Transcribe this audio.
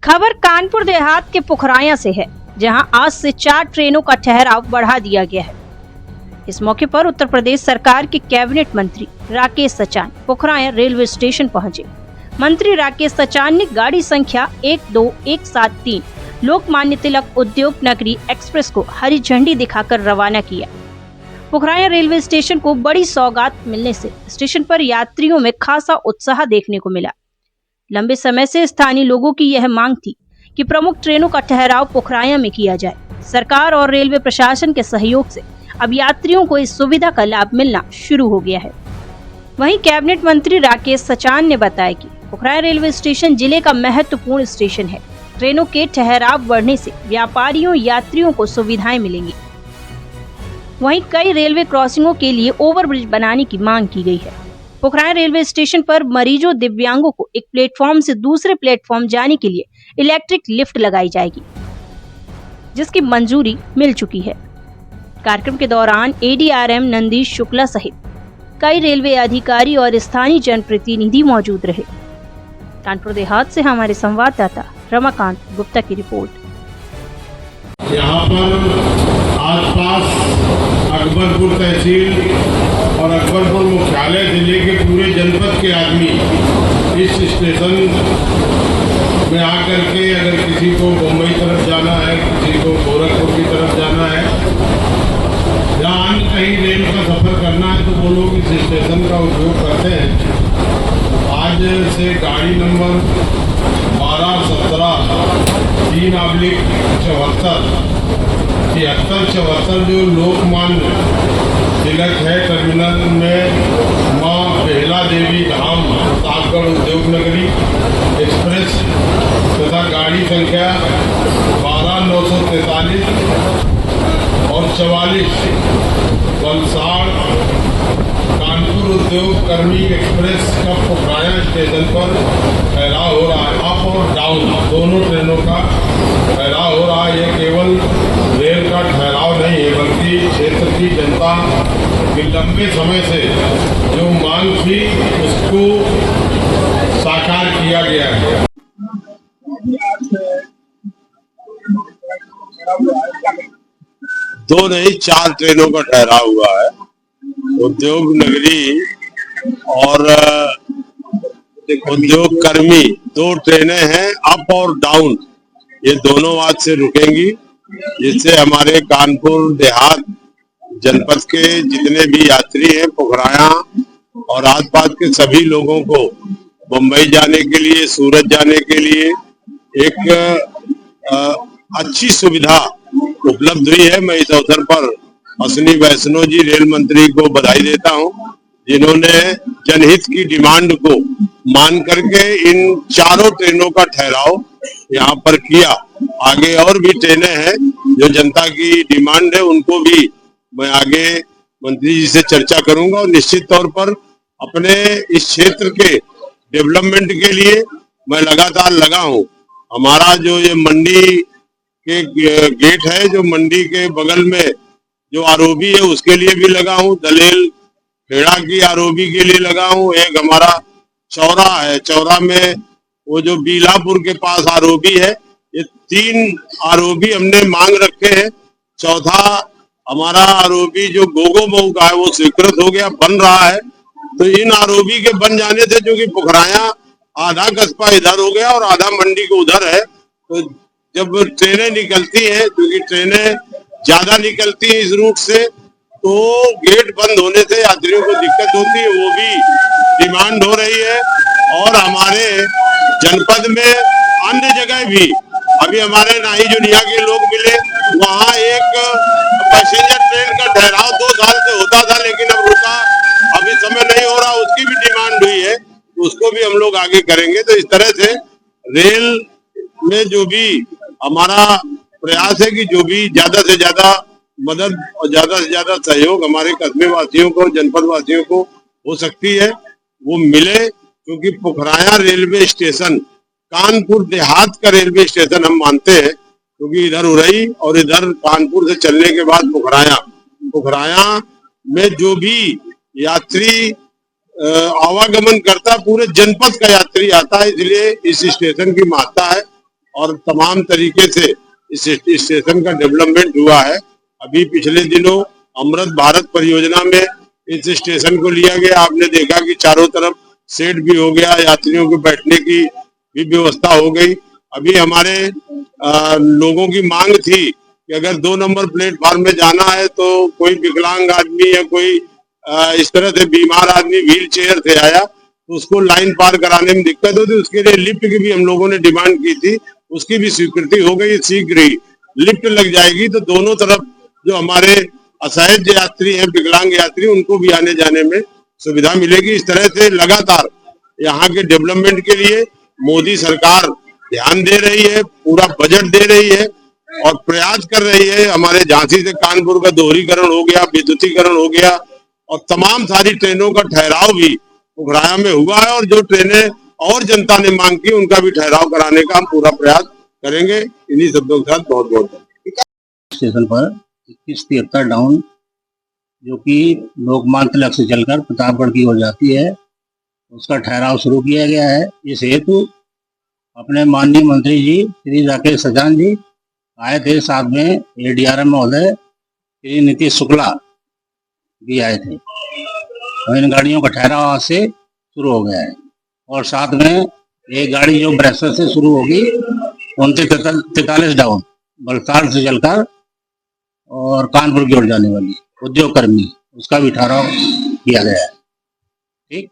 खबर कानपुर देहात के पुखराया से है, जहां आज से 4 ट्रेनों का ठहराव बढ़ा दिया गया है। इस मौके पर उत्तर प्रदेश सरकार के कैबिनेट मंत्री राकेश सचान पुखराया रेलवे स्टेशन पहुंचे। मंत्री राकेश सचान ने गाड़ी संख्या 12173 लोकमान्य तिलक उद्योग नगरी एक्सप्रेस को हरी झंडी दिखाकर रवाना किया। पुखराया रेलवे स्टेशन को बड़ी सौगात मिलने से स्टेशन पर यात्रियों में खासा उत्साह देखने को मिला। लंबे समय से स्थानीय लोगों की यह मांग थी कि प्रमुख ट्रेनों का ठहराव पुखराया में किया जाए। सरकार और रेलवे प्रशासन के सहयोग से अब यात्रियों को इस सुविधा का लाभ मिलना शुरू हो गया है। वहीं कैबिनेट मंत्री राकेश सचान ने बताया कि पुखराया रेलवे स्टेशन जिले का महत्वपूर्ण स्टेशन है। ट्रेनों के ठहराव बढ़ने से व्यापारियों यात्रियों को सुविधाएं मिलेंगी। वहीं कई रेलवे क्रॉसिंगों के लिए ओवरब्रिज बनाने की मांग की गई है। पुखराया रेलवे स्टेशन पर मरीजों दिव्यांगों को एक प्लेटफॉर्म से दूसरे प्लेटफॉर्म जाने के लिए इलेक्ट्रिक लिफ्ट लगाई जाएगी, जिसकी मंजूरी मिल चुकी है। कार्यक्रम के दौरान एडीआरएम नंदीश शुक्ला सहित कई रेलवे अधिकारी और स्थानीय जनप्रतिनिधि मौजूद रहे। कानपुर देहात से हमारे संवाददाता रमाकांत गुप्ता की रिपोर्ट। यहाँ पर आसपास अकबरपुर तहसील और अकबरपुर मुख्यालय जिले के पूरे जनपद के आदमी इस स्टेशन में आकर के अगर किसी को मुंबई तरफ जाना है, किसी को गोरखपुर की तरफ जाना है या अन्य कहीं रेल का सफर करना है तो वो लोग इस स्टेशन का उपयोग करते हैं। आज से गाड़ी नंबर 1217 3/74 जो लोकमान्य तिलक है टर्मिनल में माँ बेहला देवी धाम प्रतापगढ़ उद्योग नगरी एक्सप्रेस तथा गाड़ी संख्या 12943 और 44 वलसाड़ कानपुर उद्योग कर्मी एक्सप्रेस का पुखराया स्टेशन पर ठहराव हो रहा है। अप और डाउन दोनों ट्रेनों का ठहराव हो रहा है। यह केवल रेल का ठहराव नहीं है, बल्कि क्षेत्र की जनता की लंबे समय से जो मांग थी उसको साकार किया गया है। दो नहीं 4 ट्रेनों का ठहराव हुआ है। उद्योग नगरी और उद्योग कर्मी 2 ट्रेनें हैं, अप और डाउन, ये दोनों आज से रुकेंगी, जिससे हमारे कानपुर देहात जनपद के जितने भी यात्री हैं पुखराया और आसपास के सभी लोगों को मुंबई जाने के लिए, सूरत जाने के लिए एक अच्छी सुविधा उपलब्ध हुई है। मैं इस अवसर पर अश्विनी वैष्णव जी रेल मंत्री को बधाई देता हूं, जिन्होंने जनहित की डिमांड को मान करके इन 4 ट्रेनों का ठहराव यहाँ पर किया। आगे और भी ट्रेनें हैं जो जनता की डिमांड है, उनको भी मैं आगे मंत्री जी से चर्चा करूंगा और निश्चित तौर पर अपने इस क्षेत्र के डेवलपमेंट के लिए मैं लगातार लगा हूं। हमारा जो ये मंडी के गेट है, जो मंडी के बगल में जो आरओबी है उसके लिए भी लगा हूं, दलेल खेड़ा की आरओबी के लिए लगा हूं। एक हमारा चौरा है, चौरा में वो जो बीलापुर के पास आरओबी है, ये 3 आरओबी हमने मांग रखे हैं। चौथा हमारा आरओबी जो गोगो मऊ का है वो स्वीकृत हो गया, बन रहा है। तो इन आरओबी के बन जाने से, जो कि पुखराया आधा कस्बा इधर हो गया और आधा मंडी को उधर है, तो जब ट्रेनें निकलती हैं, क्योंकि ट्रेनें ज्यादा निकलती है इस रूट से, तो गेट बंद होने से यात्रियों को दिक्कत होती है, वो भी डिमांड हो रही है। और हमारे जनपद में अन्य जगह भी अभी हमारे नाई जुनिया के लोग मिले, वहाँ एक पैसेंजर ट्रेन का ठहराव 2 साल से होता था, लेकिन अब रुका, अभी समय नहीं हो रहा, उसकी भी डिमांड हुई है, तो उसको भी हम लोग आगे करेंगे। तो इस तरह से रेल में जो भी हमारा प्रयास है कि जो भी ज्यादा से ज्यादा मदद और ज्यादा से ज्यादा सहयोग हमारे कस्बे वासियों को, जनपद वासियों को हो सकती है, वो मिले। क्योंकि पुखराया रेलवे स्टेशन कानपुर देहात का रेलवे स्टेशन हम मानते हैं, क्योंकि इधर उरई और इधर कानपुर से चलने के बाद पुखराया में जो भी यात्री आवागमन करता, पूरे जनपद का यात्री आता है, इसलिए इस स्टेशन की महत्ता है। और तमाम तरीके से इस स्टेशन का डेवलपमेंट हुआ है। अभी पिछले दिनों अमृत भारत परियोजना में इस स्टेशन को लिया गया। आपने देखा कि चारों तरफ शेड भी हो गया, यात्रियों को बैठने की भी व्यवस्था हो गई। अभी हमारे लोगों की मांग थी कि अगर 2 नंबर प्लेटफार्म में जाना है तो कोई विकलांग आदमी या कोई इस तरह से बीमार आदमी व्हील चेयर से आया तो उसको लाइन पार कराने में दिक्कत होती, उसके लिए लिफ्ट की भी हम लोगों ने डिमांड की थी, उसकी भी स्वीकृति हो गई। शीघ्र ही लिफ्ट लग जाएगी तो दोनों तरफ जो हमारे असहाय यात्री हैं, विकलांग यात्री, उनको भी आने जाने में सुविधा मिलेगी। इस तरह से लगातार यहाँ के डेवलपमेंट के लिए मोदी सरकार ध्यान दे रही है, पूरा बजट दे रही है और प्रयास कर रही है। हमारे झांसी से कानपुर का दोहरीकरण हो गया, विद्युतीकरण हो गया और तमाम सारी ट्रेनों का ठहराव भी पोखराया में हुआ है और जो ट्रेनें और जनता ने मांग की उनका भी ठहराव कराने का हम पूरा प्रयास करेंगे। इन्हीं शब्दों के साथ बहुत बहुत स्टेशन पर 2173 डाउन जो कि लोकमान्य तिलक से चलकर प्रतापगढ़ की ओर जाती है, उसका ठहराव शुरू किया गया है। इस हेतु अपने माननीय मंत्री जी श्री राकेश सचान जी आए थे, साथ में ADRM महोदय श्री नीतीश शुक्ला भी आए थे। तो इन गाड़ियों का ठहराव आज से शुरू हो गया है और साथ में एक गाड़ी जो ब्रेसर से शुरू होगी 2943 डाउन बलसाड़ से चलकर और कानपुर की ओर जाने वाली उद्योग कर्मी, उसका भी ठहराव किया गया है। ठीक।